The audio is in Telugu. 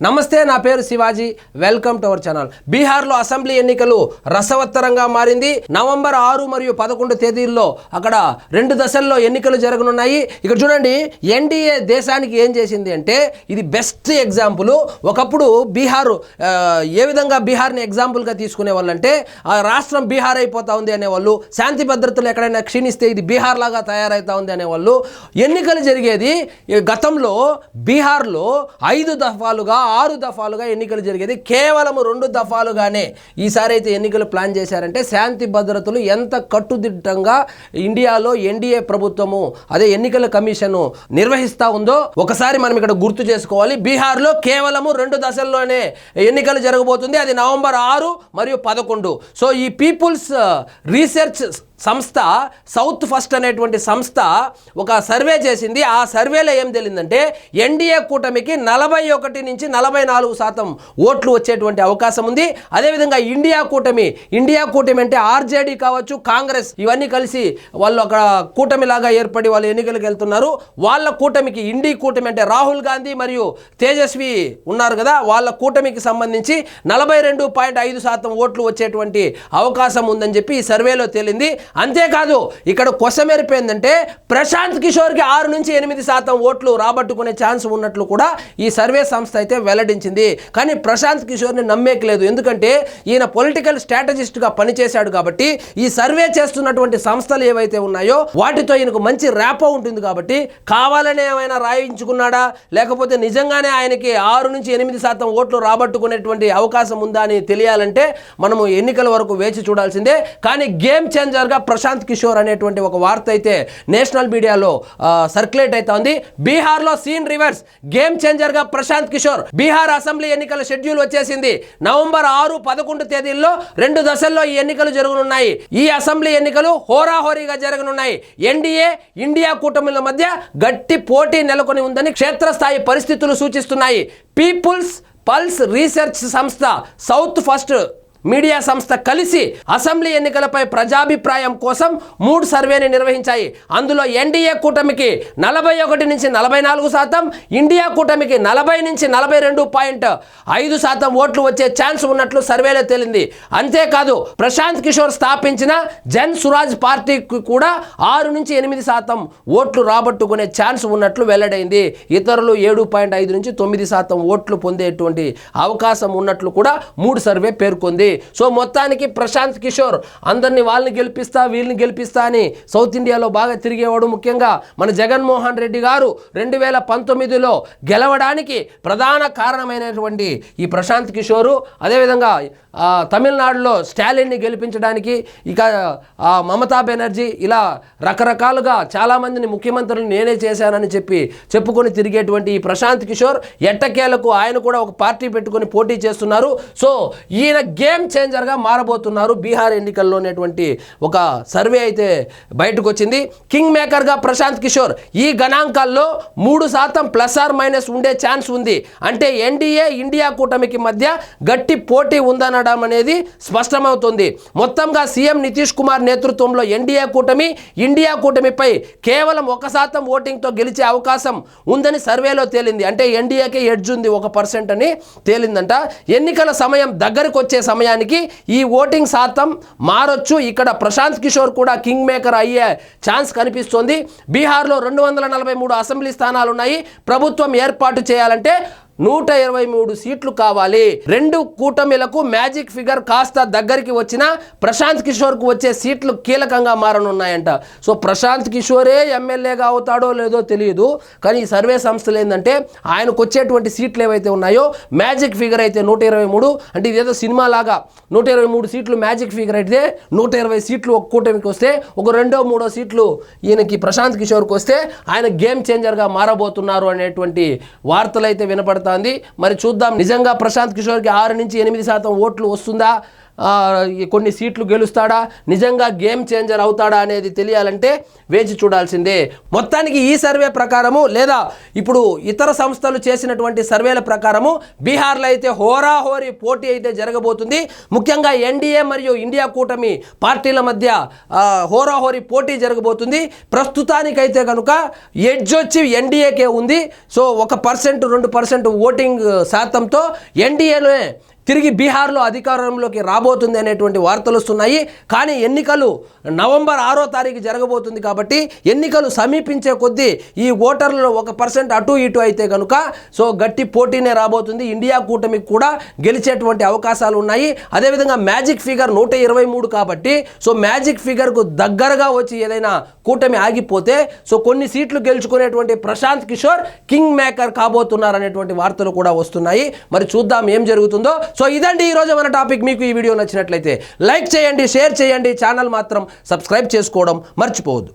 నమస్తే, నా పేరు Shivaji. Welcome to our channel. బీహార్లో అసెంబ్లీ ఎన్నికలు రసవత్తరంగా మారింది. నవంబర్ 6 మరియు 11 తేదీల్లో అక్కడ 2 దశల్లో ఎన్నికలు జరగనున్నాయి. ఇక్కడ చూడండి, ఎన్డీఏ దేశానికి ఏం చేసింది అంటే ఇది బెస్ట్ ఎగ్జాంపుల్. ఒకప్పుడు బీహార్ ఏ విధంగా బీహార్ని ఎగ్జాంపుల్గా తీసుకునే వాళ్ళు అంటే ఆ రాష్ట్రం బీహార్ అయిపోతా ఉంది అనేవాళ్ళు. శాంతి భద్రతలు ఎక్కడైనా క్షీణిస్తే ఇది బీహార్ లాగా తయారవుతా ఉంది అనేవాళ్ళు. ఎన్నికలు జరిగేది గతంలో బీహార్లో 5 దఫాలుగా 6 దఫాలుగా ఎన్నికలు జరిగేది. కేవలం 2 దఫాలుగానే ఈసారి అయితే ఎన్నికలు ప్లాన్ చేశారంటే శాంతి భద్రతలు ఎంత కట్టుదిట్టంగా ఇండియాలో ఎన్డీఏ ప్రభుత్వము అదే ఎన్నికల కమిషన్ నిర్వహిస్తూ ఉందో ఒకసారి మనం ఇక్కడ గుర్తు చేసుకోవాలి. బీహార్లో కేవలం 2 దశల్లోనే ఎన్నికలు జరగబోతుంది. అది నవంబర్ 6 మరియు 11. సో ఈ పీపుల్స్ రీసెర్చ్ సంస్థ సౌత్ ఫస్ట్ అనేటువంటి సంస్థ ఒక సర్వే చేసింది. ఆ సర్వేలో ఏం తెలిందంటే ఎన్డీఏ కూటమికి 41 నుంచి 44% ఓట్లు వచ్చేటువంటి అవకాశం ఉంది. అదేవిధంగా ఇండియా కూటమి అంటే ఆర్జేడీ కావచ్చు, కాంగ్రెస్ ఇవన్నీ కలిసి వాళ్ళు అక్కడ కూటమిలాగా ఏర్పడి వాళ్ళు ఎన్నికలకు వెళ్తున్నారు. వాళ్ళ కూటమికి ఇండి కూటమి అంటే రాహుల్ గాంధీ మరియు తేజస్వి ఉన్నారు కదా, వాళ్ళ కూటమికి సంబంధించి 42.5% ఓట్లు వచ్చేటువంటి అవకాశం ఉందని చెప్పి ఈ సర్వేలో తేలింది. అంతేకాదు ఇక్కడ కొసమెరిపోయిందంటే ప్రశాంత్ కిషోర్కి 6 నుంచి 8% ఓట్లు రాబట్టుకునే ఛాన్స్ ఉన్నట్లు కూడా ఈ సర్వే సంస్థ అయితే వెల్లడించింది. కానీ ప్రశాంత్ కిషోర్ని నమ్మేయలేదు. ఎందుకంటే ఈయన పొలిటికల్ స్ట్రాటజిస్ట్గా పనిచేశాడు కాబట్టి ఈ సర్వే చేస్తున్నటువంటి సంస్థలు ఏవైతే ఉన్నాయో వాటితో ఈయనకు మంచి ర్యాపో ఉంటుంది కాబట్టి కావాలనే ఏమైనా రాయించుకున్నాడా లేకపోతే నిజంగానే ఆయనకి 6 నుంచి 8% ఓట్లు రాబట్టుకునేటువంటి అవకాశం ఉందా అని తెలియాలంటే మనము ఎన్నికల వరకు వేచి చూడాల్సిందే. కానీ గేమ్ చేంజర్గా ప్రశాంత్ కిషోర్ అనేటువంటి ఒక వార్త అయితే నేషనల్ మీడియాలో సర్క్యులేట్ అవుతా ఉంది. బీహార్లో సీన్ రివర్స్, గేమ్ చేంజర్గా ప్రశాంత్ కిషోర్. బీహార్ అసెంబ్లీ ఎన్నికల షెడ్యూల్ వచ్చేసింది. నవంబర్ 6, 11 తేదీల్లో 2 దశల్లో ఈ ఎన్నికలు జరగనున్నాయి. ఈ అసెంబ్లీ ఎన్నికలు హోరాహోరీగా జరగనున్నాయి. ఎన్డీఏ ఇండియా కూటమిల మధ్య గట్టి పోటీ నెలకొని ఉందని క్షేత్రస్థాయి పరిస్థితులు సూచిస్తున్నాయి. పీపుల్స్ పల్స్ రీసెర్చ్ సంస్థ, సౌత్ ఫస్ట్ మీడియా సంస్థ కలిసి అసెంబ్లీ ఎన్నికలపై ప్రజాభిప్రాయం కోసం 3 సర్వేని నిర్వహించాయి. అందులో ఎన్డీఏ కూటమికి 41 నుంచి 44%, ఇండియా కూటమికి 40 నుంచి 42.5% ఓట్లు వచ్చే ఛాన్స్ ఉన్నట్లు సర్వేలో తేలింది. అంతేకాదు ప్రశాంత్ కిషోర్ స్థాపించిన జన్ సురాజ్ పార్టీకి కూడా 6 నుంచి 8% ఓట్లు రాబట్టుకునే ఛాన్స్ ఉన్నట్లు వెల్లడైంది. ఇతరులు 7.5 నుంచి 9% ఓట్లు పొందేటువంటి అవకాశం ఉన్నట్లు కూడా 3 సర్వే పేర్కొంది. సో మొత్తానికి ప్రశాంత్ కిషోర్ అందరినీ వాళ్ళని గెలిపిస్తా వీళ్ళని గెలిపిస్తా అని సౌత్ ఇండియాలో బాగా తిరిగేవాడు. ముఖ్యంగా మన జగన్మోహన్ రెడ్డి గారు 2019లో గెలవడానికి ప్రధాన కారణమైనటువంటి ఈ ప్రశాంత్ కిషోరు, అదేవిధంగా తమిళనాడులో స్టాలిన్ని గెలిపించడానికి ఇక మమతా బెనర్జీ ఇలా రకరకాలుగా చాలామందిని ముఖ్యమంత్రులు నేనే చేశానని చెప్పుకొని తిరిగేటువంటి ఈ ప్రశాంత్ కిషోర్ ఎట్టకేలకు ఆయన కూడా ఒక పార్టీ పెట్టుకొని పోటీ చేస్తున్నారు. సో ఈయన గేమ్ చేంజర్గా మారబోతున్నారు. బీహార్ ఎన్నికల్లో ఉన్నటువంటి ఒక సర్వే అయితే బయటకు వచ్చింది. కింగ్ మేకర్గా ప్రశాంత్ కిషోర్. ఈ గణాంకాల్లో 3% ప్లస్ ఆర్ మైనస్ ఉండే ఛాన్స్ ఉంది. అంటే ఎన్డీఏ ఇండియా కూటమికి మధ్య గట్టి పోటీ ఉందనడం అనేది స్పష్టమవుతుంది. మొత్తంగా సీఎం నితీష్ కుమార్ నేతృత్వంలో ఎన్డీఏ కూటమి ఇండియా కూటమిపై కేవలం 1% ఓటింగ్తో గెలిచే అవకాశం ఉందని సర్వేలో తేలింది. అంటే ఎన్డీఏకే ఎడ్జ్ ఉంది 1% అని తేలిందంట. ఎన్నికల సమయం దగ్గరకు వచ్చే సమయానికి ఈ ఓటింగ్ శాతం మారొచ్చు. ఇక్కడ ప్రశాంత్ కిషోర్ కూడా కింగ్ మేకర్ అయ్యే ఛాన్స్ కనిపిస్తోంది. బీహార్లో 243 అసెంబ్లీ స్థానాలు ఉన్నాయి. ప్రభుత్వం ఏర్పాటు చేయాలంటే 123 సీట్లు కావాలి. 2 కూటమిలకు మ్యాజిక్ ఫిగర్ కాస్త దగ్గరికి వచ్చిన ప్రశాంత్ కిషోర్కు వచ్చే సీట్లు కీలకంగా మారనున్నాయంట. సో ప్రశాంత్ కిషోరే ఎమ్మెల్యేగా అవుతాడో లేదో తెలియదు. కానీ ఈ సర్వే సంస్థలు ఏంటంటే ఆయనకు వచ్చేటువంటి సీట్లు ఏవైతే ఉన్నాయో మ్యాజిక్ ఫిగర్ అయితే 123, అంటే ఇదేదో సినిమా లాగా 123 సీట్లు మ్యాజిక్ ఫిగర్ అయితే 120 సీట్లు ఒక కూటమికి వస్తే ఒక 2వ 3వ సీట్లు ఈయనకి ప్రశాంత్ కిషోర్కి వస్తే ఆయన గేమ్ చేంజర్గా మారబోతున్నారు అనేటువంటి వార్తలు అయితే వినపడతాయి. మరి చూద్దాం నిజంగా ప్రశాంత్ కిషోర్కి 6 నుంచి 8% ఓట్లు వస్తుందా కొన్ని సీట్లు గెలుస్తాడా, నిజంగా గేమ్ చేంజర్ అవుతాడా అనేది తెలియాలంటే వేచి చూడాల్సిందే. మొత్తానికి ఈ సర్వే ప్రకారము లేదా ఇప్పుడు ఇతర సంస్థలు చేసినటువంటి సర్వేల ప్రకారము బీహార్లో అయితే హోరాహోరీ పోటీ అయితే జరగబోతుంది. ముఖ్యంగా ఎన్డీఏ మరియు ఇండియా కూటమి పార్టీల మధ్య హోరాహోరీ పోటీ జరగబోతుంది. ప్రస్తుతానికైతే కనుక ఎడ్జ్ వచ్చి ఎన్డీఏకే ఉంది. సో 1% 2% ఓటింగ్ శాతంతో ఎన్డీఏనే తిరిగి బీహార్లో అధికారంలోకి రాబోతుంది అనేటువంటి వార్తలు వస్తున్నాయి. కానీ ఎన్నికలు నవంబర్ 6వ తారీఖు జరగబోతుంది కాబట్టి ఎన్నికలు సమీపించే కొద్దీ ఈ ఓటర్లలో 1% అటు ఇటు అయితే కనుక సో గట్టి పోటీనే రాబోతుంది. ఇండియా కూటమికి కూడా గెలిచేటువంటి అవకాశాలు ఉన్నాయి. అదేవిధంగా మ్యాజిక్ ఫిగర్ 123 కాబట్టి సో మ్యాజిక్ ఫిగర్కు దగ్గరగా వచ్చి ఏదైనా కూటమి ఆగిపోతే సో కొన్ని సీట్లు గెలుచుకునేటువంటి ప్రశాంత్ కిషోర్ కింగ్ మేకర్ కాబోతున్నారు అనేటువంటి వార్తలు కూడా వస్తున్నాయి. మరి చూద్దాం ఏం జరుగుతుందో. సో ఇదండి ఈరోజు మన టాపిక్. మీకు ఈ వీడియో నచ్చినట్లయితే లైక్ చేయండి, షేర్ చేయండి, ఛానల్ మాత్రం సబ్స్క్రైబ్ చేసుకోవడం మర్చిపోవద్దు.